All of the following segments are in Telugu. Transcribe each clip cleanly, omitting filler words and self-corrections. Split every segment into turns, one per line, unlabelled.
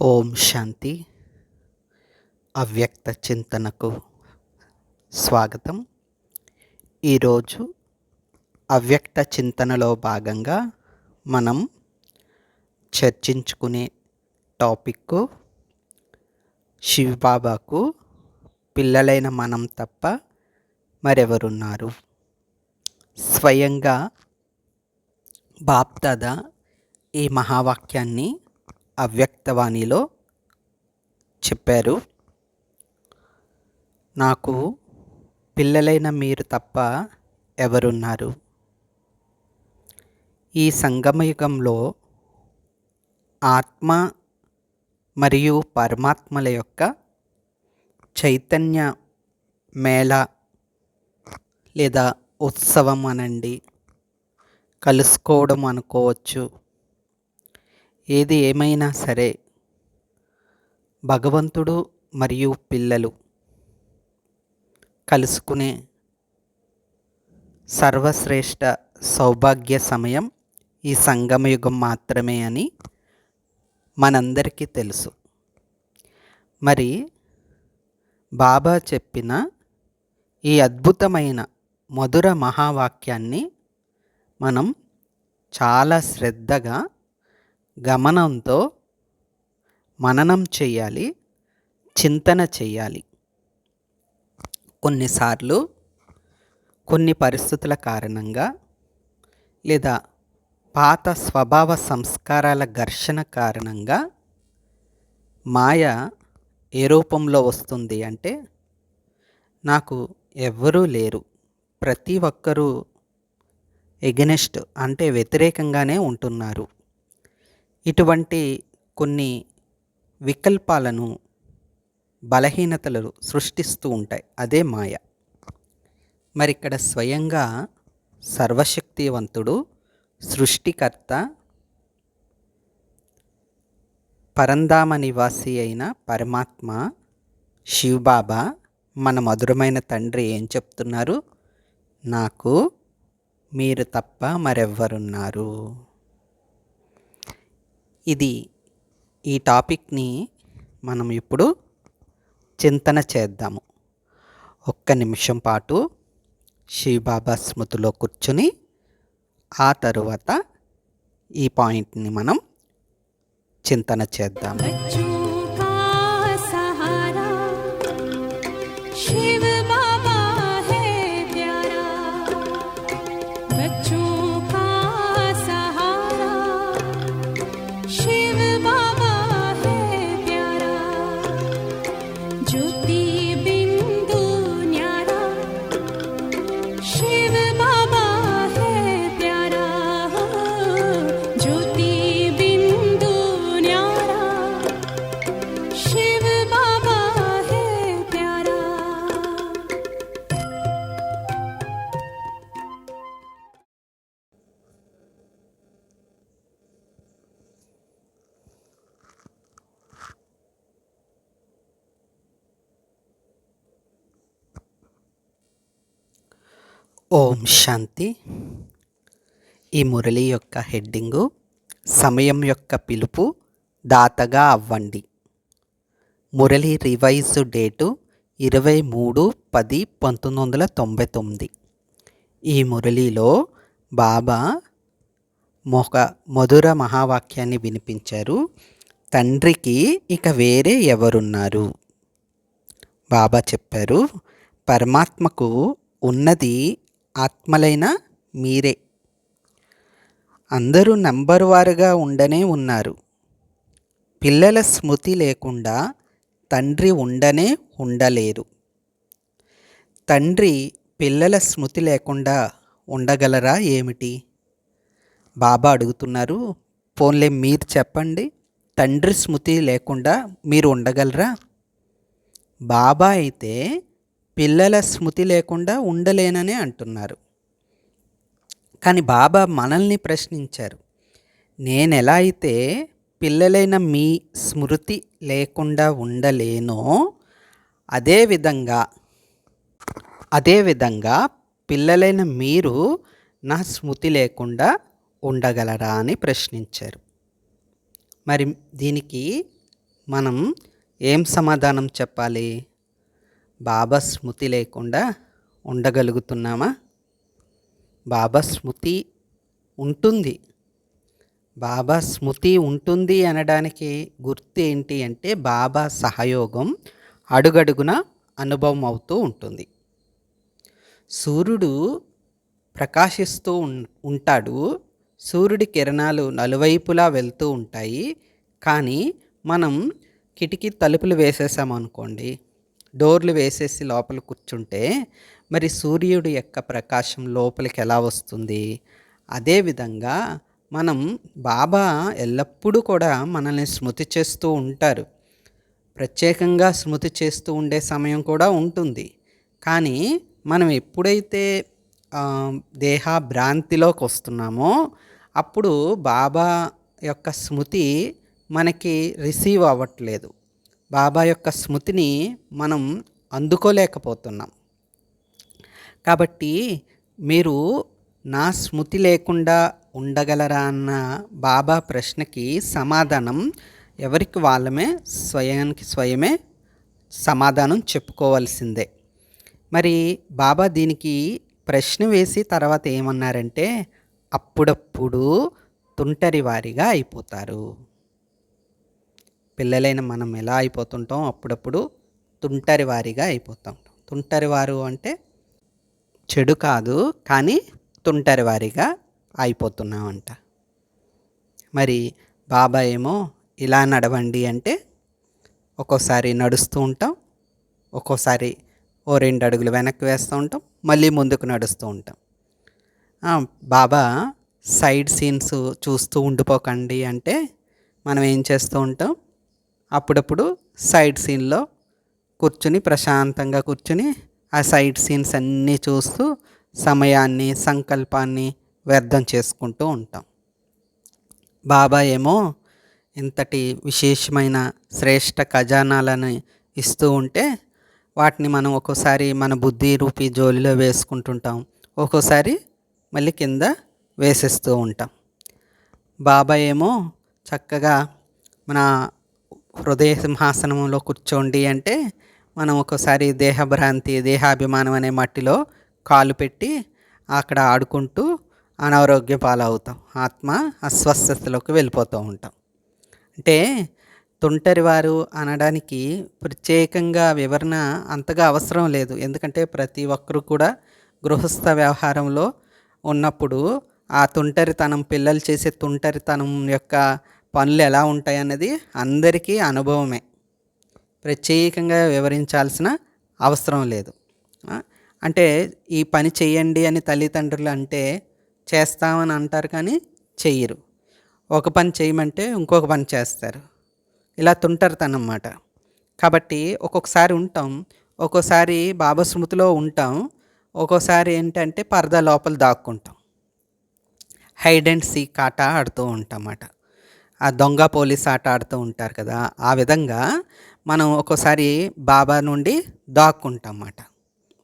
ఓం శాంతి. అవ్యక్త చింతనకు స్వాగతం. ఈరోజు అవ్యక్త చింతనలో భాగంగా మనం చర్చించుకునే టాపిక్ శివబాబాకు పిల్లలైన మనం తప్ప మరెవరున్నారు. స్వయంగా బాప్దాదా ఈ మహావాక్యాన్ని అవ్యక్తవాణిలో చెప్పారు. నాకు పిల్లలైన మీరు తప్ప ఎవరున్నారు. ఈ సంగమయుగంలో ఆత్మ మరియు పరమాత్మల యొక్క చైతన్య మేళ లేదా ఉత్సవం అనండి, కలుసుకోవడం అనుకోవచ్చు. ఏది ఏమైనా సరే భగవంతుడు మరియు పిల్లలు కలుసుకునే సర్వశ్రేష్ఠ సౌభాగ్య సమయం ఈ సంగమయుగం మాత్రమే అని మనందరికీ తెలుసు. మరి బాబా చెప్పిన ఈ అద్భుతమైన మధుర మహావాక్యాన్ని మనం చాలా శ్రద్ధగా గమనంతో మననం చేయాలి, చింతన చేయాలి. కొన్నిసార్లు కొన్ని పరిస్థితుల కారణంగా లేదా పాత స్వభావ సంస్కారాల ఘర్షణ కారణంగా మాయ ఏ రూపంలో వస్తుంది అంటే, నాకు ఎవ్వరూ లేరు, ప్రతి ఒక్కరూ ఎగనెస్ట్ అంటే వ్యతిరేకంగానే ఉంటున్నారు, ఇటువంటి కొన్ని వికల్పాలను బలహీనతలు సృష్టిస్తూ ఉంటాయి. అదే మాయ. మరి ఇక్కడ స్వయంగా సర్వశక్తివంతుడు, సృష్టికర్త, పరంధామ నివాసి అయిన పరమాత్మ శివబాబా మన మధురమైన తండ్రి ఏం చెప్తున్నారు? నాకు మీరు తప్ప మరెవ్వరున్నారు. ఈ టాపిక్ని మనం ఇప్పుడు చింతన చేద్దాము. ఒక్క నిమిషం పాటు శివబాబా స్మృతిలో కూర్చుని ఆ తరువాత ఈ పాయింట్ని మనం చింతన చేద్దాము. ఓం శాంతి. ఈ మురళి యొక్క హెడ్డింగు సమయం యొక్క పిలుపు, దాతగా అవ్వండి. Murali revise date 23/10/1999. ఈ మురళిలో బాబా మధుర మహావాక్యాన్ని వినిపించారు. తండ్రికి ఇక వేరే ఎవరున్నారు? బాబా చెప్పారు, పరమాత్మకు ఉన్నది ఆత్మలైన మీరే. అందరూ నంబర్ వారుగా ఉండనే ఉన్నారు. పిల్లల స్మృతి లేకుండా తండ్రి ఉండలేరు. తండ్రి పిల్లల స్మృతి లేకుండా ఉండగలరా ఏమిటి? బాబా అడుగుతున్నారు. పోన్లే మీరు చెప్పండి, తండ్రి స్మృతి లేకుండా మీరు ఉండగలరా? బాబా అయితే పిల్లల స్మృతి లేకుండా ఉండలేననే అంటున్నారు. కానీ బాబా మనల్ని ప్రశ్నించారు, నేనెలా అయితే పిల్లలైన మీ స్మృతి లేకుండా ఉండలేనో అదేవిధంగా పిల్లలైన మీరు నా స్మృతి లేకుండా ఉండగలరా అని ప్రశ్నించారు. మరి దీనికి మనం ఏం సమాధానం చెప్పాలి? బాబా స్మృతి లేకుండా ఉండగలుగుతున్నామా? బాబా స్మృతి ఉంటుంది. బాబా స్మృతి ఉంటుంది అనడానికి గుర్తు ఏంటి అంటే, బాబా సహయోగం అడుగడుగున అనుభవం అవుతూ ఉంటుంది. సూర్యుడు ప్రకాశిస్తూ ఉంటాడు. సూర్యుడి కిరణాలు నలువైపులా వెళ్తూ ఉంటాయి. కానీ మనం కిటికీ తలుపులు వేసేసామనుకోండి, డోర్లు వేసేసి లోపల కూర్చుంటే మరి సూర్యుడి యొక్క ప్రకాశం లోపలికి ఎలా వస్తుంది? అదేవిధంగా మనం బాబా ఎల్లప్పుడూ కూడా మనల్ని స్మృతి చేస్తూ ఉంటారు. ప్రత్యేకంగా స్మృతి చేస్తూ ఉండే సమయం కూడా ఉంటుంది. కానీ మనం ఎప్పుడైతే దేహభ్రాంతిలోకి వస్తున్నామో అప్పుడు బాబా యొక్క స్మృతి మనకి రిసీవ్ అవ్వట్లేదు. బాబా యొక్క స్మృతిని మనం అందుకోలేకపోతున్నాం. కాబట్టి మీరు నా స్మృతి లేకుండా ఉండగలరా అన్న బాబా ప్రశ్నకి సమాధానం ఎవరికి వాళ్ళమే స్వయానికి స్వయమే సమాధానం చెప్పుకోవాల్సిందే. మరి బాబా దీనికి ప్రశ్న వేసి తర్వాత ఏమన్నారంటే, అప్పుడప్పుడు తుంటరి వారిగా అయిపోతారు. పిల్లలైన మనం ఎలా అయిపోతుంటాం? అప్పుడప్పుడు తుంటరి వారిగా అయిపోతాం. తుంటరి వారు అంటే చెడు కాదు, కానీ తుంటరి వారిగా అయిపోతున్నామంట. మరి బాబా ఏమో ఇలా నడవండి అంటే ఒక్కోసారి నడుస్తూ ఉంటాం, ఒక్కోసారి ఓ 2 అడుగులు వెనక్కి వేస్తూ ఉంటాం, మళ్ళీ ముందుకు నడుస్తూ ఉంటాం. బాబా సైడ్ సీన్స్ చూస్తూ ఉండిపోకండి అంటే మనం ఏం చేస్తూ ఉంటాం? అప్పుడప్పుడు సైడ్ సీన్లో కూర్చుని ప్రశాంతంగా కూర్చుని ఆ సైడ్ సీన్స్ అన్నీ చూస్తూ సమయాన్ని, సంకల్పాన్ని వ్యర్థం చేసుకుంటూ ఉంటాం. బాబా ఏమో ఇంతటి విశేషమైన శ్రేష్ఠ ఖజానాలను ఇస్తూ ఉంటే వాటిని మనం ఒక్కోసారి మన బుద్ధి రూపీ జోలిలో వేసుకుంటుంటాం, ఒక్కోసారి మళ్ళీ కింద వేసేస్తూ ఉంటాం. బాబా ఏమో చక్కగా మన హృదయ సింహాసనంలో కూర్చోండి అంటే మనం ఒక్కోసారి దేహభ్రాంతి, దేహాభిమానం అనే మట్టిలో కాలు పెట్టి అక్కడ ఆడుకుంటూ అనారోగ్య పాలవుతాం, ఆత్మ అస్వస్థతలోకి వెళ్ళిపోతూ ఉంటాం. అంటే తుంటరివారు అనడానికి ప్రత్యేకంగా వివరణ అంతగా అవసరం లేదు. ఎందుకంటే ప్రతి ఒక్కరు కూడా గృహస్థ వ్యవహారంలో ఉన్నప్పుడు ఆ తుంటరితనం, పిల్లలు చేసే తుంటరితనం యొక్క పనులు ఎలా ఉంటాయన్నది అందరికీ అనుభవమే. ప్రత్యేకంగా వివరించాల్సిన అవసరం లేదు. అంటే ఈ పని చెయ్యండి అని తల్లిదండ్రులు అంటే చేస్తామని అంటారు, కానీ చెయ్యరు. ఒక పని చేయమంటే ఇంకొక పని చేస్తారు. ఇలా తుంటరితనం అన్నమాట. కాబట్టి ఒక్కొక్కసారి ఉంటాం, ఒక్కోసారి బాబా స్మృతిలో ఉంటాం, ఒక్కోసారి ఏంటంటే పరదా లోపల దాక్కుంటాం. హైడ్ అండ్ సీక్ ఆట ఆడుతూ ఉంటాం అన్నమాట. ఆ దొంగ పోలీస్ ఆట ఆడుతూ ఉంటారు కదా, ఆ విధంగా మనం ఒక్కోసారి బాబా నుండి దాక్కుంటాం అన్నమాట.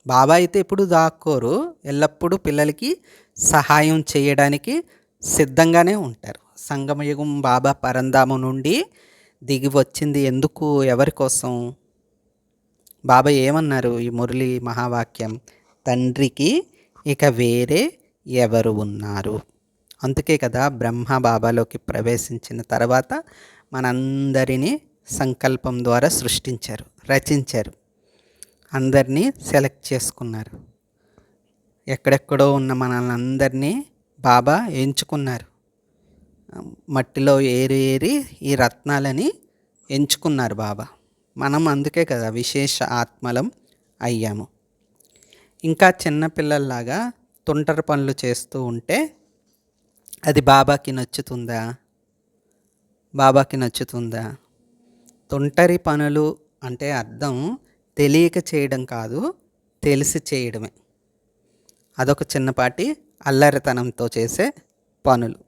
బాబా అయితే ఎప్పుడు దాక్కోరు, ఎల్లప్పుడూ పిల్లలకి సహాయం చేయడానికి సిద్ధంగానే ఉంటారు. సంగమయుగం బాబా పరంధామం నుండి దిగి వచ్చింది ఎందుకు, ఎవరి కోసం? బాబా ఏమన్నారు ఈ మురళి మహావాక్యం? తండ్రికి ఇక వేరే ఎవరు ఉన్నారు? అందుకే కదా బ్రహ్మ బాబాలోకి ప్రవేశించిన తర్వాత మనందరినీ సంకల్పం ద్వారా సృష్టించారు, రచించారు, అందరినీ సెలెక్ట్ చేసుకున్నారు. ఎక్కడెక్కడో ఉన్న మనల్ని అందరినీ బాబా ఎంచుకున్నారు. మట్టిలో ఏరి ఈ రత్నాలని ఎంచుకున్నారు బాబా. మనం అందుకే కదా విశేష ఆత్మలం అయ్యాము. ఇంకా చిన్నపిల్లల్లాగా తుంటరి పనులు చేస్తూ ఉంటే అది బాబాకి నచ్చుతుందా? బాబాకి నచ్చుతుందా? తుంటరి పనులు అంటే అర్థం తెలియక చేయడం కాదు, తెలిసి చేయడమే. అదొక చిన్నపాటి అల్లరితనంతో చేసే పనులు.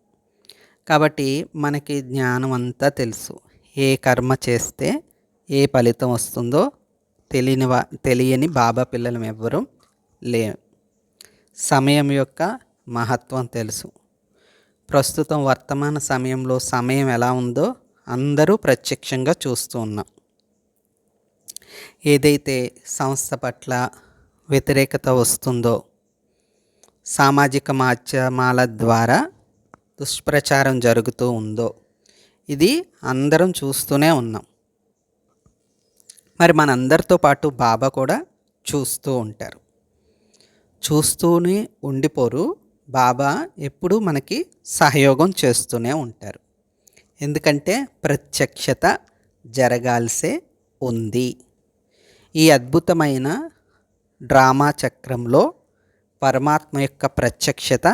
కాబట్టి మనకి జ్ఞానం అంతా తెలుసు. ఏ కర్మ చేస్తే ఏ ఫలితం వస్తుందో తెలియని బాబా పిల్లలం ఎవ్వరూ లేము. సమయం యొక్క మహత్వం తెలుసు. ప్రస్తుతం వర్తమాన సమయంలో సమయం ఎలా ఉందో అందరూ ప్రత్యక్షంగా చూస్తూ ఉన్నాం. ఏదైతే సంస్థ పట్ల వ్యతిరేకత వస్తుందో, సామాజిక మాధ్యమాల ద్వారా దుష్ప్రచారం జరుగుతూ ఉందో, ఇది అందరం చూస్తూనే ఉన్నాం. మరి మనందరితో పాటు బాబా కూడా చూస్తూ ఉంటారు. చూస్తూనే ఉండిపోరు. బాబా ఎప్పుడూ మనకి సహయోగం చేస్తూనే ఉంటారు. ఎందుకంటే ప్రత్యక్షత జరగాల్సే ఉంది. ఈ అద్భుతమైన డ్రామా చక్రంలో పరమాత్మ యొక్క ప్రత్యక్షత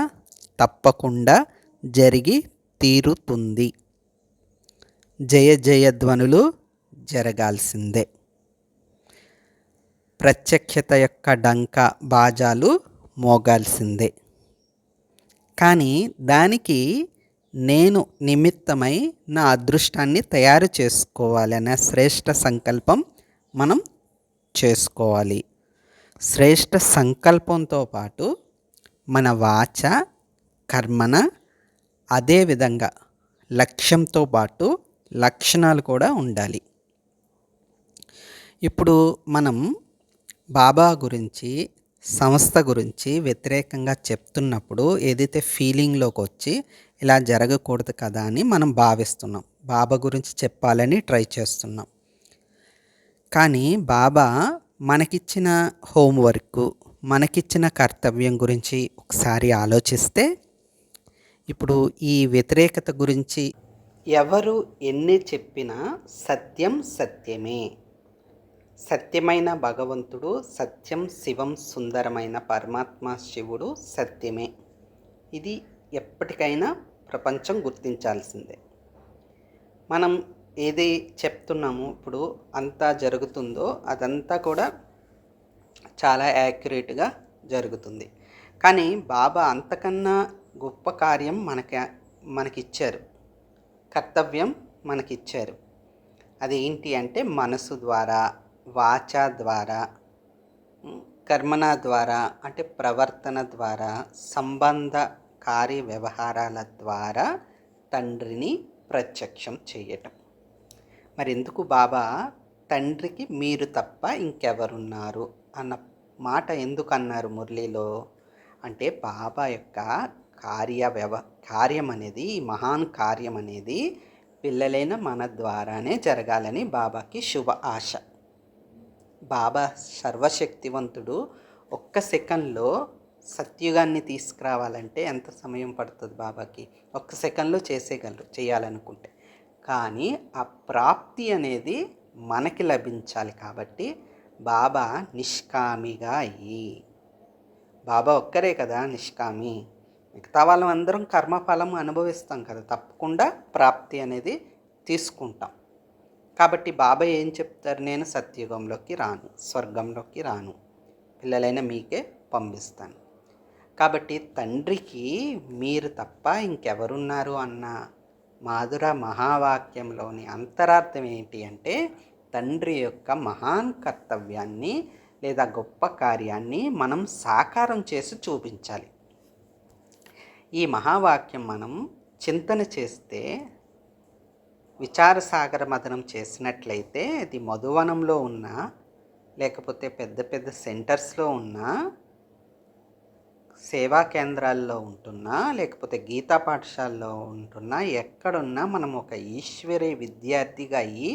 తప్పకుండా జరిగి తీరుతుంది. జయ జయధ్వనులు జరగాల్సిందే. ప్రత్యక్షత యొక్క డంక బాజాలు మోగాల్సిందే. కానీ దానికి నేను నిమిత్తమై నా అదృష్టాన్ని తయారు చేసుకోవాలనే శ్రేష్ఠ సంకల్పం మనం చేసుకోవాలి. శ్రేష్ఠ సంకల్పంతో పాటు మన వాచ కర్మన అదేవిధంగా లక్ష్యంతో పాటు లక్షణాలు కూడా ఉండాలి. ఇప్పుడు మనం బాబా గురించి, సంస్థ గురించి వ్యతిరేకంగా చెప్తున్నప్పుడు ఏదైతే ఫీలింగ్లోకి వచ్చి ఇలా జరగకూడదు కదా అని మనం భావిస్తున్నాం. బాబా గురించి చెప్పాలని ట్రై చేస్తున్నాం. కానీ బాబా మనకిచ్చిన హోంవర్క్, మనకిచ్చిన కర్తవ్యం గురించి ఒకసారి ఆలోచిస్తే, ఇప్పుడు ఈ వ్యతిరేకత గురించి ఎవరు ఎన్ని చెప్పినా సత్యం సత్యమే. సత్యమైన భగవంతుడు, సత్యం శివం సుందరమైన పరమాత్మ శివుడు సత్యమే. ఇది ఎప్పటికైనా ప్రపంచం గుర్తించాల్సిందే. మనం ఏది చెప్తున్నామో ఇప్పుడు అంతా జరుగుతుందో అదంతా కూడా చాలా యాక్యురేట్గా జరుగుతుంది. కానీ బాబా అంతకన్నా గొప్ప కార్యం మనకిచ్చారు, కర్తవ్యం మనకిచ్చారు. అదేంటి అంటే మనసు ద్వారా, వాచ ద్వారా, కర్మణ ద్వారా అంటే ప్రవర్తన ద్వారా, సంబంధ కార్య వ్యవహారాల ద్వారా తండ్రిని ప్రత్యక్షం చేయటం. మరి ఎందుకు బాబా తండ్రికి మీరు తప్ప ఇంకెవరున్నారు అన్న మాట ఎందుకు అన్నారు మురళిలో అంటే, బాబా యొక్క కార్యం అనేది, ఈ మహాన్ కార్యం అనేది పిల్లలైన మన ద్వారానే జరగాలని బాబాకి శుభ ఆశ. బాబా సర్వశక్తివంతుడు. ఒక్క సెకండ్లో సత్యుగాన్ని తీసుకురావాలంటే ఎంత సమయం పడుతుంది బాబాకి? ఒక్క సెకండ్లో చేయాలనుకుంటే. కానీ ఆ ప్రాప్తి అనేది మనకి లభించాలి. కాబట్టి బాబా నిష్కామిగా అయ్యి, బాబా ఒక్కరే కదా నిష్కామి, మిగతా వాళ్ళం అందరం కర్మఫలం అనుభవిస్తాం కదా, తప్పకుండా ప్రాప్తి అనేది తీసుకుంటాం. కాబట్టి బాబా ఏం చెప్తారు? నేను సత్యుగంలోకి రాను, స్వర్గంలోకి రాను, పిల్లలైన మీకే పంపిస్తాను. కాబట్టి తండ్రికి మీరు తప్ప ఇంకెవరున్నారు అన్న మాధుర మహావాక్యంలోని అంతరార్థం ఏంటి అంటే, తండ్రి యొక్క మహాన్ కర్తవ్యాన్ని లేదా గొప్ప కార్యాన్ని మనం సాకారం చేసి చూపించాలి. ఈ మహావాక్యం మనం చింతన చేస్తే, విచారసాగర మథనం చేసినట్లయితే, అది మధువనంలో ఉన్న, లేకపోతే పెద్ద పెద్ద సెంటర్స్లో ఉన్న, సేవా కేంద్రాల్లో ఉంటున్నా, లేకపోతే గీతా పాఠశాలలో ఉంటున్నా, ఎక్కడున్నా మనం ఒక ఈశ్వరీ విద్యార్థిగా అయ్యి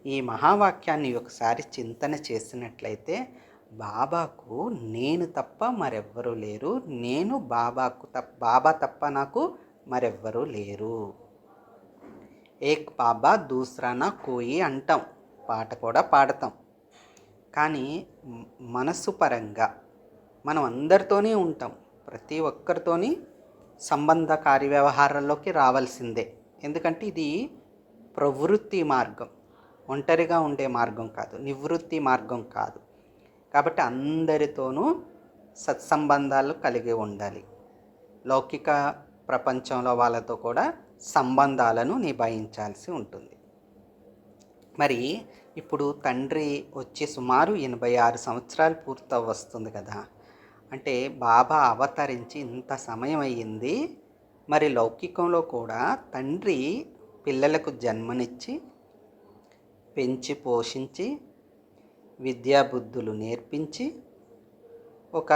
ఈ మహావాక్యాన్ని ఒకసారి చింతన చేసినట్లయితే, బాబాకు నేను తప్ప మరెవ్వరూ లేరు, నేను బాబా తప్ప నాకు మరెవ్వరూ లేరు. ఏక్ బాబా దూసరా నా కోయి అంటాం, పాట కూడా పాడతాం. కానీ మనసు పరంగా మనం అందరితోనే ఉంటాం, ప్రతి ఒక్కరితోని సంబంధ కార్యవ్యవహారాల్లోకి రావాల్సిందే. ఎందుకంటే ఇది ప్రవృత్తి మార్గం, ఒంటరిగా ఉండే మార్గం కాదు, నివృత్తి మార్గం కాదు. కాబట్టి అందరితోనూ సత్సంబంధాలు కలిగి ఉండాలి. లౌకిక ప్రపంచంలో వాళ్ళతో కూడా సంబంధాలను నిభాయించాల్సి ఉంటుంది. మరి ఇప్పుడు తండ్రి వచ్చి సుమారు 86 సంవత్సరాలు వస్తుంది కదా. అంటే బాబా అవతరించి ఇంత సమయం అయ్యింది. మరి లౌకికంలో కూడా తండ్రి పిల్లలకు జన్మనిచ్చి పెంచి పోషించి విద్యాబుద్ధులు నేర్పించి ఒక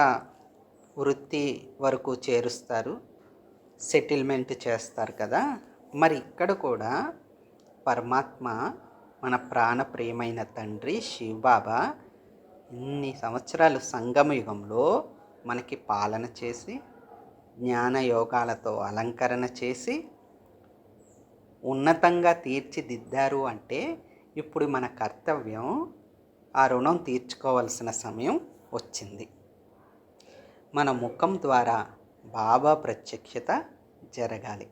వృత్తి వరకు చేరుస్తారు, సెటిల్మెంట్ చేస్తారు కదా. మరి ఇక్కడ కూడా పరమాత్మ మన ప్రాణప్రియమైన తండ్రి శివబాబా ఇన్ని సంవత్సరాలు సంగమయుగంలో మనకి పాలన చేసి జ్ఞానయోగాలతో అలంకరణ చేసి ఉన్నతంగా తీర్చిదిద్దారు అంటే ఇప్పుడు మన కర్తవ్యం ఆ రుణం తీర్చుకోవాల్సిన సమయం వచ్చింది. మన ముఖం ద్వారా బాబా ప్రత్యక్షత జరగాలి.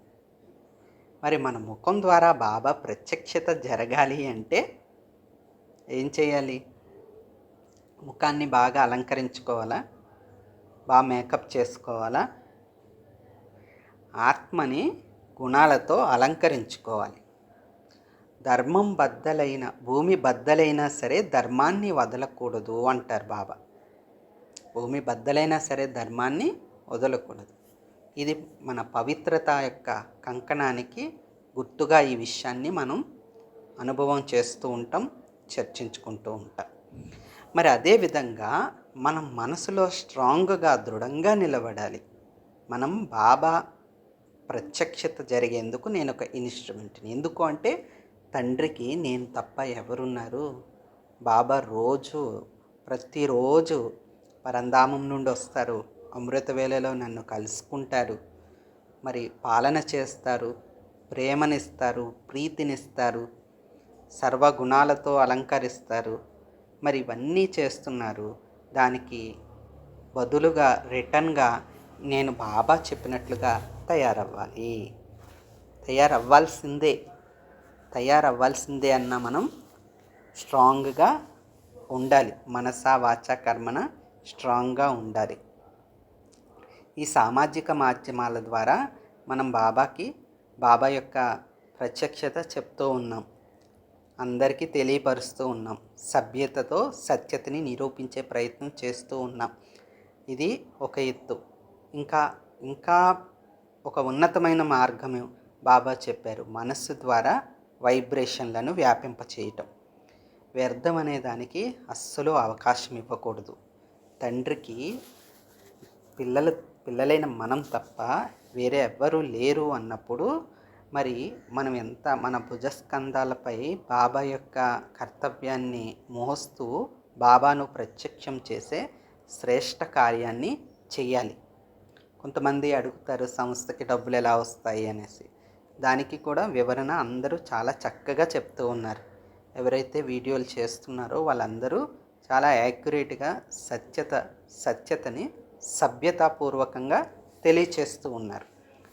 మరి మన ముఖం ద్వారా బాబా ప్రత్యక్షత జరగాలి అంటే ఏం చేయాలి? ముఖాన్ని బాగా అలంకరించుకోవాలా? బాగా మేకప్ చేసుకోవాలా? ఆత్మని గుణాలతో అలంకరించుకోవాలి. ధర్మం బద్దలైన భూమి బద్దలైనా సరే ధర్మాన్ని వదలకూడదు అంటారు బాబా. భూమి బద్దలైనా సరే ధర్మాన్ని వదలకూడదు. ఇది మన పవిత్రత యొక్క కంకణానికి గుర్తుగా ఈ విషయాన్ని మనం అనుభవం చేస్తూ ఉంటాం, చర్చించుకుంటూ ఉంటాం. మరి అదేవిధంగా మనం మనసులో స్ట్రాంగ్గా దృఢంగా నిలబడాలి. మనం బాబా ప్రత్యక్షత జరిగేందుకు నేను ఒక ఇన్స్ట్రుమెంట్ని. ఎందుకు అంటే తండ్రికి నేను తప్ప ఎవరున్నారు? బాబా ప్రతిరోజు పరంధామం నుండి వస్తారు, అమృత వేళలో నన్ను కలుసుకుంటారు, మరి పాలన చేస్తారు, ప్రేమనిస్తారు, ప్రీతినిస్తారు, సర్వగుణాలతో అలంకరిస్తారు. మరి ఇవన్నీ చేస్తున్నారు. దానికి బదులుగా రిటర్న్గా నేను బాబా చెప్పినట్లుగా తయారవ్వాల్సిందే అన్న మనం స్ట్రాంగ్గా ఉండాలి. మనసా వాచా కర్మన స్ట్రాంగ్గా ఉండాలి. ఈ సామాజిక మాధ్యమాల ద్వారా మనం బాబా యొక్క ప్రత్యక్షత చెప్తూ ఉన్నాం, అందరికీ తెలియపరుస్తూ ఉన్నాం, సభ్యతతో సత్యతని నిరూపించే ప్రయత్నం చేస్తూ ఉన్నాం. ఇది ఒక ఎత్తు. ఇంకా ఒక ఉన్నతమైన మార్గము బాబా చెప్పారు, మనస్సు ద్వారా వైబ్రేషన్లను వ్యాపింపచేయటం. వ్యర్థం అనే దానికి అస్సలు అవకాశం ఇవ్వకూడదు. తండ్రికి పిల్లలైన మనం తప్ప వేరే ఎవ్వరూ లేరు అన్నప్పుడు మరి మనం మన భుజస్కంధాలపై బాబా యొక్క కర్తవ్యాన్ని మోస్తూ బాబాను ప్రత్యక్షం చేసే శ్రేష్ఠ కార్యాన్ని చెయ్యాలి. కొంతమంది అడుగుతారు సంస్థకి డబ్బులు ఎలా వస్తాయి అనేసి. దానికి కూడా వివరణ అందరూ చాలా చక్కగా చెప్తూ ఉన్నారు. ఎవరైతే వీడియోలు చేస్తున్నారో వాళ్ళందరూ చాలా యాక్యురేట్గా సత్యతని సభ్యతాపూర్వకంగా తెలియచేస్తూ ఉన్నారు.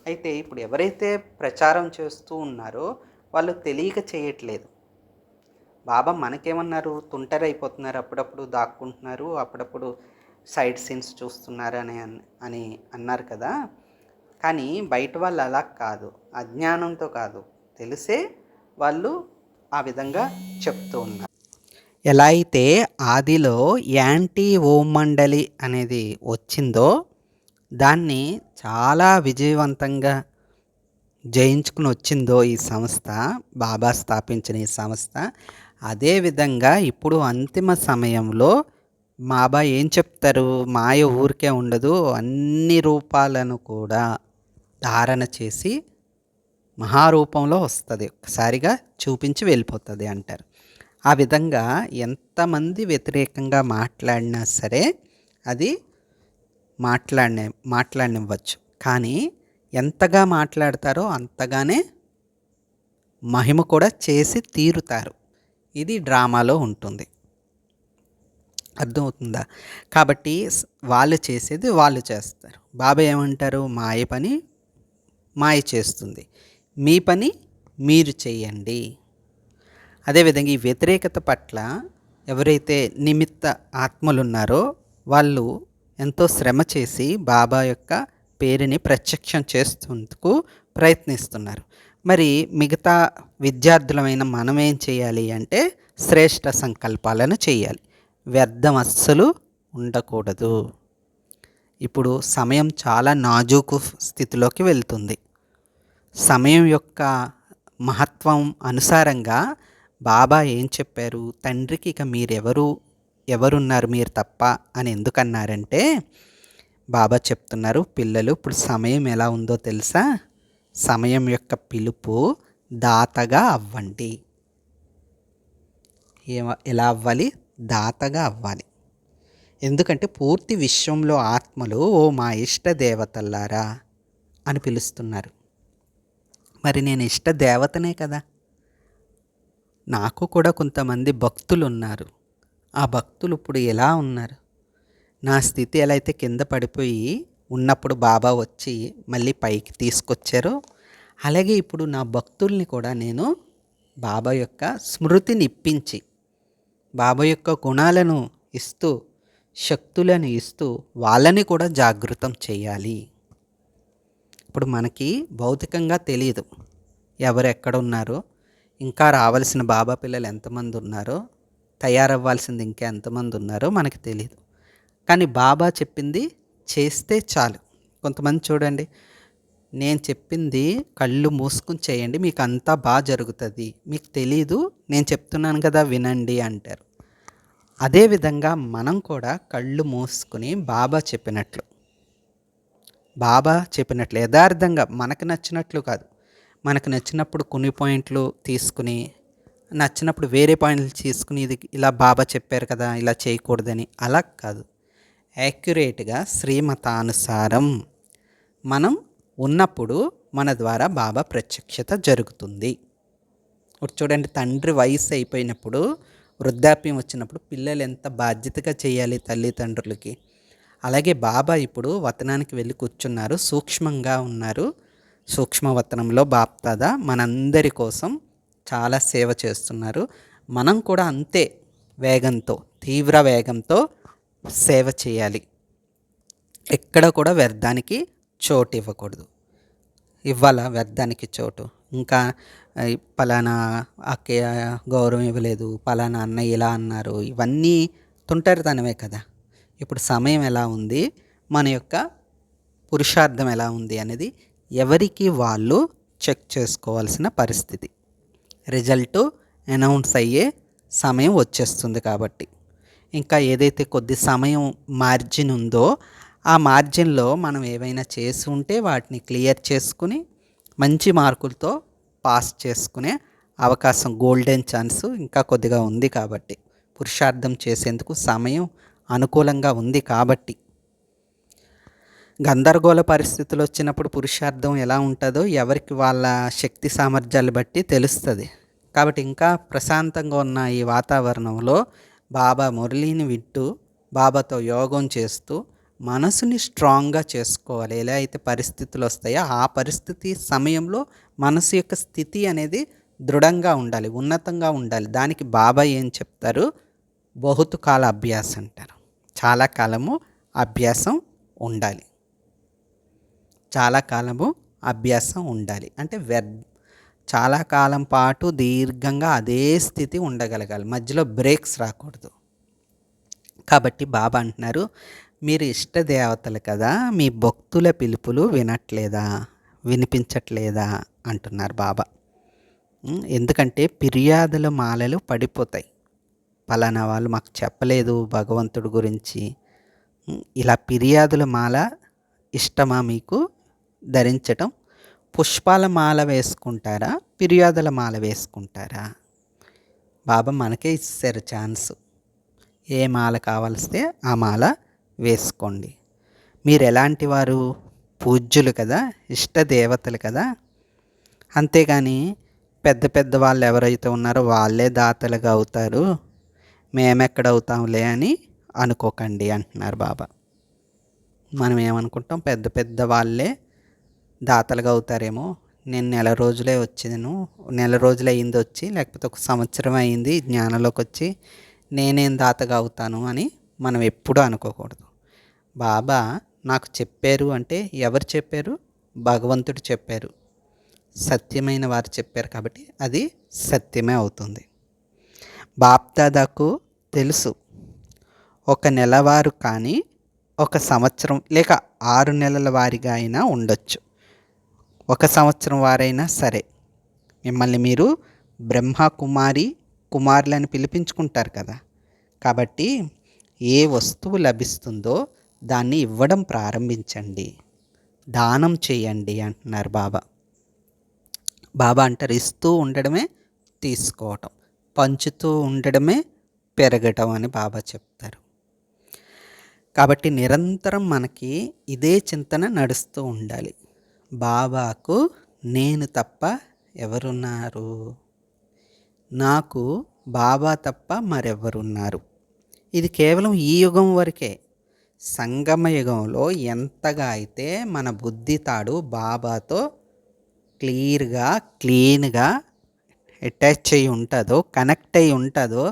అయితే ఇప్పుడు ఎవరైతే ప్రచారం చేస్తూ ఉన్నారో వాళ్ళు తెలియక చేయట్లేదు. బాబా మనకేమన్నారు, తుంటరైపోతున్నారు, అప్పుడప్పుడు దాక్కుంటున్నారు, అప్పుడప్పుడు సైడ్ సీన్స్ చూస్తున్నారు అని అన్నారు కదా. కానీ బయట వాళ్ళు అలా కాదు, అజ్ఞానంతో కాదు, తెలిసే వాళ్ళు ఆ విధంగా చెప్తూ ఉన్నారు. ఎలా అయితే ఆదిలో యాంటీ ఓం మండలి అనేది వచ్చిందో దాన్ని చాలా విజయవంతంగా జయించుకుని వచ్చిందో ఈ సంస్థ, బాబా స్థాపించిన ఈ సంస్థ, అదేవిధంగా ఇప్పుడు అంతిమ సమయంలో బాబా ఏం చెప్తారు, మాయ ఊరికే ఉండదు, అన్ని రూపాలను కూడా ధారణ చేసి మహారూపంలో వస్తుంది, ఒక్కసారిగా చూపించి వెళ్ళిపోతుంది అంటారు. ఆ విధంగా ఎంతమంది వ్యతిరేకంగా మాట్లాడినా సరే అది మాట్లాడనివ్వచ్చు. కానీ ఎంతగా మాట్లాడతారో అంతగానే మహిమ కూడా చేసి తీరుతారు. ఇది డ్రామాలో ఉంటుంది. అర్థమవుతుందా? కాబట్టి వాళ్ళు చేసేది వాళ్ళు చేస్తారు. బాబా ఏమంటారు, మాయ పని మాయ చేస్తుంది, మీ పని మీరు చేయండి. అదేవిధంగా ఈ వ్యతిరేకత పట్ల ఎవరైతే నిమిత్త ఆత్మలు ఉన్నారో వాళ్ళు ఎంతో శ్రమ చేసి బాబా యొక్క పేరుని ప్రత్యక్షం చేసేందుకు ప్రయత్నిస్తున్నారు. మరి మిగతా విద్యార్థులమైన మనం ఏం చేయాలి అంటే శ్రేష్ఠ సంకల్పాలను చేయాలి. వ్యర్థం అస్సలు ఉండకూడదు. ఇప్పుడు సమయం చాలా నాజూకు స్థితిలోకి వెళ్తుంది. సమయం యొక్క మహత్వం అనుసారంగా బాబా ఏం చెప్పారు, తండ్రికి ఇక ఎవరున్నారు మీరు తప్ప అని ఎందుకన్నారంటే, బాబా చెప్తున్నారు, పిల్లలు ఇప్పుడు సమయం ఎలా ఉందో తెలుసా? సమయం యొక్క పిలుపు దాతగా అవ్వండి. ఎలా అవ్వాలి? దాతగా అవ్వాలి. ఎందుకంటే పూర్తి విశ్వంలో ఆత్మలు ఓ మా ఇష్ట దేవతల్లారా అని పిలుస్తున్నారు. మరి నేను ఇష్ట దేవతనే కదా. నాకు కూడా కొంతమంది భక్తులు ఉన్నారు. ఆ భక్తులు ఇప్పుడు ఎలా ఉన్నారు? నా స్థితి ఎలా అయితే కింద పడిపోయి ఉన్నప్పుడు బాబా వచ్చి మళ్ళీ పైకి తీసుకొచ్చారో, అలాగే ఇప్పుడు నా భక్తుల్ని కూడా నేను బాబా యొక్క స్మృతిని ఇప్పించి, బాబా యొక్క గుణాలను ఇస్తూ, శక్తులను ఇస్తూ వాళ్ళని కూడా జాగృతం చేయాలి. ఇప్పుడు మనకి భౌతికంగా తెలియదు ఎవరు ఎక్కడ ఉన్నారో, ఇంకా రావాల్సిన బాబా పిల్లలు ఎంతమంది ఉన్నారో, తయారవ్వాల్సింది ఇంకా ఎంతమంది ఉన్నారో మనకి తెలియదు. కానీ బాబా చెప్పింది చేస్తే చాలు. కొంతమంది చూడండి, నేను చెప్పింది కళ్ళు మూసుకుని చేయండి, మీకు అంతా బాగా జరుగుతుంది, మీకు తెలీదు నేను చెప్తున్నాను కదా వినండి అంటారు. అదేవిధంగా మనం కూడా కళ్ళు మూసుకుని బాబా చెప్పినట్లు యథార్థంగా మనకు నచ్చినట్లు కాదు, మనకు నచ్చినప్పుడు కొన్ని పాయింట్లు తీసుకుని, నచ్చినప్పుడు వేరే పాయింట్లు తీసుకుని, ఇది ఇలా బాబా చెప్పారు కదా ఇలా చేయకూడదని అలా కాదు, యాక్యురేట్గా శ్రీమతానుసారం మనం ఉన్నప్పుడు మన ద్వారా బాబా ప్రత్యక్షత జరుగుతుంది. ఇప్పుడు చూడండి, తండ్రి వయసు అయిపోయినప్పుడు, వృద్ధాప్యం వచ్చినప్పుడు పిల్లలు ఎంత బాధ్యతగా చేయాలి తల్లిదండ్రులకి. అలాగే బాబా ఇప్పుడు వతనానికి వెళ్ళి కూర్చున్నారు, సూక్ష్మంగా ఉన్నారు. సూక్ష్మవతనంలో బాప్దాదా మనందరి కోసం చాలా సేవ చేస్తున్నారు. మనం కూడా అంతే వేగంతో, తీవ్ర వేగంతో సేవ చేయాలి. ఎక్కడ కూడా వ్యర్థానికి చోటు ఇవ్వకూడదు. ఇవ్వాల వ్యర్థానికి చోటు. ఇంకా పలానా అక్కయ్య గౌరవం ఇవ్వలేదు, పలానా అన్నయ్య ఇలా అన్నారు, ఇవన్నీ తుంటరితనమే కదా. ఇప్పుడు సమయం ఎలా ఉంది, మన యొక్క పురుషార్థం ఎలా ఉంది అనేది ఎవరికి వాళ్ళు చెక్ చేసుకోవాల్సిన పరిస్థితి. రిజల్ట్ అనౌన్స్ అయ్యే సమయం వచ్చేస్తుంది కాబట్టి, ఇంకా ఏదైతే కొద్ది సమయం మార్జిన్ ఉందో ఆ మార్జిన్లో మనం ఏవైనా చేసి ఉంటే వాటిని క్లియర్ చేసుకుని మంచి మార్కులతో పాస్ చేసుకునే అవకాశం, గోల్డెన్ ఛాన్స్ ఇంకా కొద్దిగా ఉంది కాబట్టి, పురుషార్థం చేసేందుకు సమయం అనుకూలంగా ఉంది కాబట్టి. గందరగోళ పరిస్థితులు వచ్చినప్పుడు పురుషార్థం ఎలా ఉంటుందో ఎవరికి వాళ్ళ శక్తి సామర్థ్యాలు బట్టి తెలుస్తుంది. కాబట్టి ఇంకా ప్రశాంతంగా ఉన్న ఈ వాతావరణంలో బాబా మురళిని వింటూ, బాబాతో యోగం చేస్తూ మనసుని స్ట్రాంగ్గా చేసుకోవాలి. ఎలా అయితే పరిస్థితులు వస్తాయో ఆ పరిస్థితి సమయంలో మనసు యొక్క స్థితి అనేది దృఢంగా ఉండాలి, ఉన్నతంగా ఉండాలి. దానికి బాబా ఏం చెప్తారు, బహుతు కాల అభ్యాసం అంటారు. చాలా కాలము అభ్యాసం ఉండాలి. చాలా కాలము అభ్యాసం ఉండాలి అంటే చాలా కాలం పాటు దీర్ఘంగా అదే స్థితి ఉండగలగాలి, మధ్యలో బ్రేక్స్ రాకూడదు. కాబట్టి బాబా అంటున్నారు, మీరు ఇష్ట దేవతలు కదా, మీ భక్తుల పిలుపులు వినిపించట్లేదా అంటున్నారు బాబా. ఎందుకంటే ఫిర్యాదుల మాలలు పడిపోతాయి. పలానా వాళ్ళు మాకు చెప్పలేదు భగవంతుడి గురించి, ఇలా ఫిర్యాదుల మాల ఇష్టమా మీకు ధరించటం? పుష్పాల మాల వేసుకుంటారా, ఫిర్యాదుల మాల వేసుకుంటారా? బాబా మనకే ఇచ్చారు ఛాన్స్. ఏ మాల కావాల్స్తే ఆ మాల వేసుకోండి. మీరు ఎలాంటి వారు? పూజ్యులు కదా, ఇష్ట దేవతలు కదా. అంతేగాని పెద్ద పెద్ద వాళ్ళు ఎవరైతే ఉన్నారో వాళ్ళే దాతలుగా అవుతారు, మేమెక్కడ అవుతాంలే అని అనుకోకండి అంటున్నారు బాబా. మనం ఏమనుకుంటాం, పెద్ద పెద్ద వాళ్ళే దాతలుగా అవుతారేమో, నేను నెల రోజులే అయింది వచ్చి, లేకపోతే ఒక సంవత్సరం అయింది జ్ఞానంలోకి వచ్చి, నేనేం దాతగా అవుతాను అని మనం ఎప్పుడూ అనుకోకూడదు. బాబా నాకు చెప్పారు అంటే ఎవరు చెప్పారు? భగవంతుడు చెప్పారు, సత్యమైన వారు చెప్పారు కాబట్టి అది సత్యమే అవుతుంది. బాప్దాదాకు తెలుసు, ఒక నెలవారు కానీ ఒక సంవత్సరం లేక 6 నెలల వారిగా అయినా ఉండొచ్చు, ఒక సంవత్సరం వారైనా సరే మిమ్మల్ని మీరు బ్రహ్మ కుమారి కుమారులని పిలిపించుకుంటారు కదా. కాబట్టి ఏ వస్తువు లభిస్తుందో దాన్ని ఇవ్వడం ప్రారంభించండి, దానం చేయండి అంటున్నారు బాబా. బాబా అంటారు, ఇస్తూ ఉండడమే తీసుకోవటం, పంచుతూ ఉండడమే పెరగటం అని బాబా చెప్తారు. కాబట్టి నిరంతరం మనకి ఇదే చింతన నడుస్తూ ఉండాలి. బాబాకు నేను తప్ప ఎవరున్నారు, నాకు బాబా తప్ప మరెవరున్నారు. ఇది కేవలం ఈ యుగం వరకే. సంగమ యుగంలో ఎంతగా అయితే మన బుద్ధి తాడు బాబాతో క్లియర్గా క్లీన్గా అటాచ్ అయి ఉంటుందో, కనెక్ట్ అయి ఉంటుందో,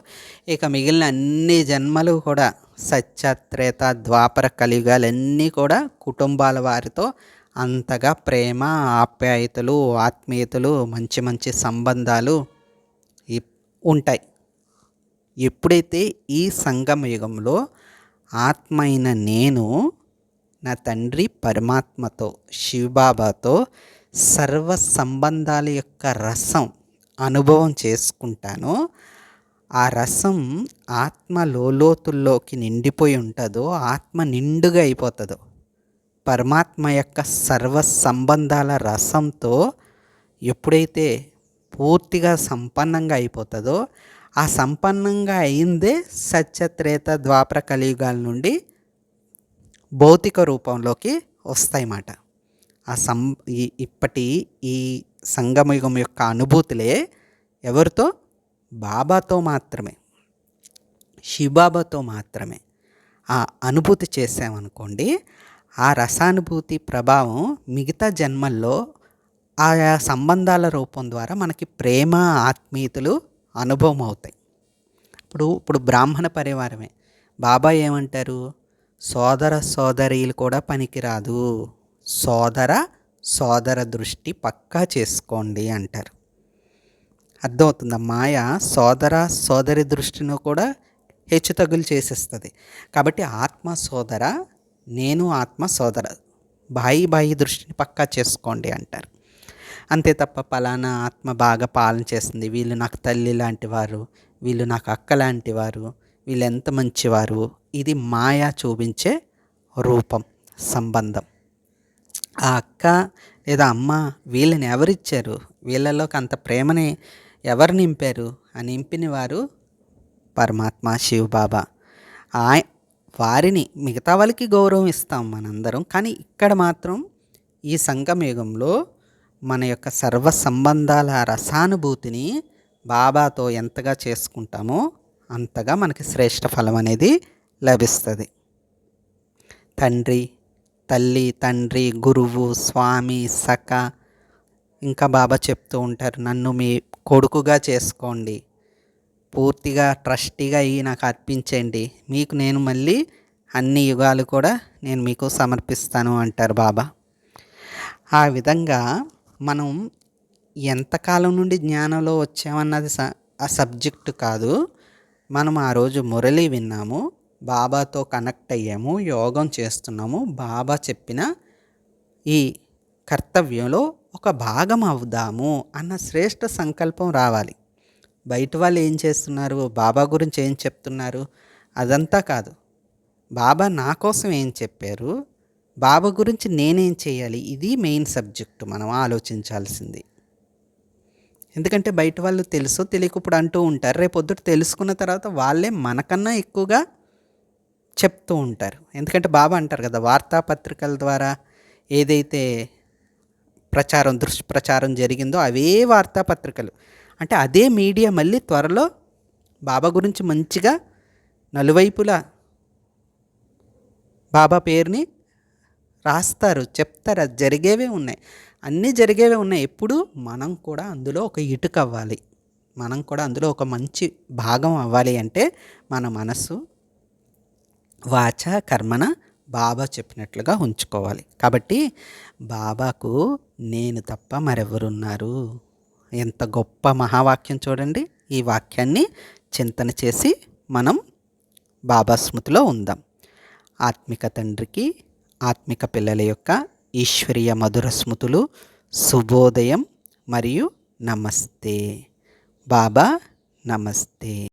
ఇక మిగిలిన అన్ని జన్మలు కూడా సత్య త్రేత ద్వాపర కలియుగాలన్నీ కూడా కుటుంబాల వారితో అంతగా ప్రేమ ఆప్యాయతలు ఆత్మీయతలు మంచి మంచి సంబంధాలు ఉంటాయి. ఎప్పుడైతే ఈ సంగమ యుగంలో ఆత్మ అయిన నేను నా తండ్రి పరమాత్మతో శివబాబాతో సర్వ సంబంధాల యొక్క రసం అనుభవం చేసుకుంటానో, ఆ రసం ఆత్మ లోతుల్లోకి నిండిపోయి ఉంటుందో, ఆత్మ నిండుగా అయిపోతుందో, పరమాత్మ యొక్క సర్వ సంబంధాల రసంతో ఎప్పుడైతే పూర్తిగా సంపన్నంగా అయిపోతుందో, ఆ సంపన్నంగా అయిందే సత్యత్రేత ద్వాపర కలియుగాల నుండి భౌతిక రూపంలోకి వస్తాయన్నమాట. ఇప్పటి ఈ సంగమయుగం యొక్క అనుభూతులే ఎవరితో? బాబాతో మాత్రమే, శివబాబాతో మాత్రమే ఆ అనుభూతి చేసామనుకోండి, ఆ రసానుభూతి ప్రభావం మిగతా జన్మల్లో ఆయా సంబంధాల రూపం ద్వారా మనకి ప్రేమ ఆత్మీయతలు అనుభవం అవుతాయి. ఇప్పుడు బ్రాహ్మణ పరివారమే. బాబా ఏమంటారు? సోదర సోదరీలు కూడా పనికిరాదు, సోదర దృష్టి పక్కా చేసుకోండి అంటారు. అర్థమవుతుందా? మాయ సోదర సోదరి దృష్టిని కూడా హెచ్చుతగ్గులు చేసేస్తుంది. కాబట్టి ఆత్మ సోదర, నేను ఆత్మ సోదర, బాయి దృష్టిని పక్కా చేసుకోండి అంటారు. అంతే తప్ప పలానా ఆత్మ బాగా పాలన చేస్తుంది, వీళ్ళు నాకు తల్లి లాంటి వారు, వీళ్ళు నాకు అక్క లాంటి వారు, వీళ్ళు ఎంత మంచివారు, ఇది మాయా చూపించే రూపం సంబంధం. ఆ అక్క లేదా అమ్మ వీళ్ళని ఎవరిచ్చారు, వీళ్ళలోకి అంత ప్రేమని ఎవరు నింపారు? ఆ నింపిన వారు పరమాత్మ శివబాబా. వారిని మిగతా వాళ్ళకి గౌరవం ఇస్తాం మనందరం, కానీ ఇక్కడ మాత్రం ఈ సంగమయుగంలో మన యొక్క సర్వ సంబంధాల రసానుభూతిని బాబాతో ఎంతగా చేసుకుంటామో అంతగా మనకి శ్రేష్ఠ ఫలం అనేది లభిస్తుంది. తల్లి తండ్రి గురువు స్వామి సఖ, ఇంకా బాబా చెప్తూ ఉంటారు, నన్ను మీ కొడుకుగా చేసుకోండి, పూర్తిగా ట్రస్టీగా అయ్యి నాకు అర్పించండి, మీకు నేను మళ్ళీ అన్ని యుగాలు కూడా నేను మీకు సమర్పిస్తాను అంటారు బాబా. ఆ విధంగా మనం ఎంతకాలం నుండి జ్ఞానంలో వచ్చామన్నది ఆ సబ్జెక్టు కాదు. మనం ఆ రోజు మురళి విన్నాము, బాబాతో కనెక్ట్ అయ్యాము, యోగం చేస్తున్నాము, బాబా చెప్పిన ఈ కర్తవ్యంలో ఒక భాగం అవుదాము అన్న శ్రేష్ఠ సంకల్పం రావాలి. బయట వాళ్ళు ఏం చేస్తున్నారు, బాబా గురించి ఏం చెప్తున్నారు, అదంతా కాదు. బాబా నా కోసం ఏం చెప్పారు, బాబా గురించి నేనేం చేయాలి, ఇది మెయిన్ సబ్జెక్టు మనం ఆలోచించాల్సింది. ఎందుకంటే బయట వాళ్ళు తెలుసో తెలియక ఇప్పుడు అంటూ ఉంటారు, రేపొద్దుట తెలుసుకున్న తర్వాత వాళ్ళే మనకన్నా ఎక్కువగా చెప్తూ ఉంటారు. ఎందుకంటే బాబా అంటారు కదా, వార్తాపత్రికల ద్వారా ఏదైతే దుష్ప్రచారం జరిగిందో అవే వార్తాపత్రికలు, అంటే అదే మీడియా మళ్ళీ త్వరలో బాబా గురించి మంచిగా నలువైపులా బాబా పేరుని రాస్తారు, చెప్తారు. అది జరిగేవే ఉన్నాయి, అన్నీ జరిగేవే ఉన్నాయి. ఎప్పుడు మనం కూడా అందులో ఒక ఇటుక అవ్వాలి, మనం కూడా అందులో ఒక మంచి భాగం అవ్వాలి. అంటే మన మనసు వాచ కర్మన బాబా చెప్పినట్లుగా ఉంచుకోవాలి. కాబట్టి బాబాకు నేను తప్ప మరెవరున్నారు, ఎంత గొప్ప మహావాక్యం చూడండి. ఈ వాక్యాన్ని చింతన చేసి మనం బాబా స్మృతిలో ఉందాం. ఆత్మిక తండ్రికి ఆత్మిక పిల్లల యొక్క ఈశ్వరీయ మధుర స్మృతులు, శుభోదయం మరియు నమస్తే. బాబా నమస్తే.